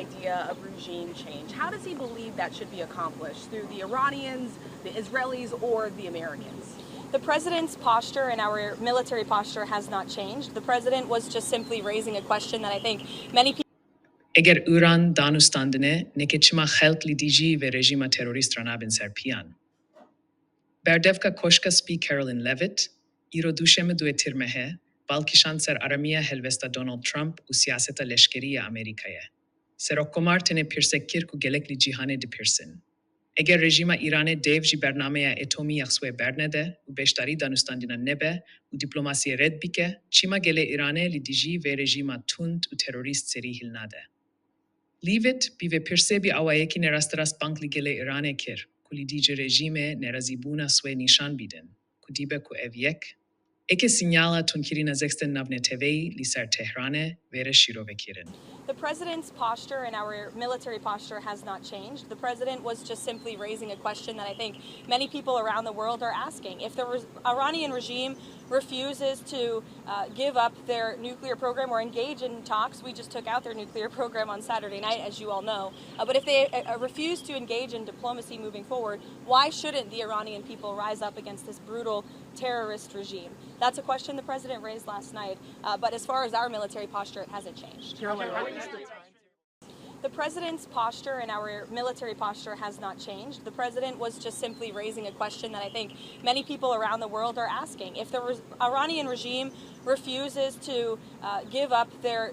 idea of regime change. How does he believe that should be accomplished? Through the Iranians, the Israelis, or the Americans? The president's posture and our military posture has not changed. The president was just simply raising a question that I think many people... Eger Îran danûstandinê, neke çima xelk li dijî ve rejîma terorîst ranabin ser piyan. Berdevka Koşka Spî Carolyn Levitt, îro Duşemî duê Tîrmehê, kişand ser aramiya helwesta Donald Trump û siyaseta leşkerî ya Amerîkayê. Serokkomar tenê pirsek kir ku gelek li cîhanê dipirsin. Eger rejîma Îranê dev jî bernameya etomî ya xwe bernede û beşdarî danûstandîna nebe û diplomasiyê red bike, çima gelê Îranê li dijî ve rejîma tund û terorîst serî hilnade. Levitt bi ve pirsê bi awayekî nerasterast bank li gelê Îranê kir, ku li dijî rejîmê nerazîbûna swê nîşan bîdin, ku dîbe ku ev yek, eke sinyala tunkirîna zextên navneteveyî li ser Tehranê vêre şîrovekirin. The president's posture and our military posture has not changed. The president was just simply raising a question that I think many people around the world are asking. If the Iranian regime refuses to give up their nuclear program or engage in talks, we just took out their nuclear program on Saturday night, as you all know. But if they refuse to engage in diplomacy moving forward, why shouldn't the Iranian people rise up against this brutal terrorist regime? That's a question the president raised last night. But as far as our military posture, it hasn't changed. The president's posture and our military posture has not changed. The president was just simply raising a question that I think many people around the world are asking. If the Iranian regime refuses to give up their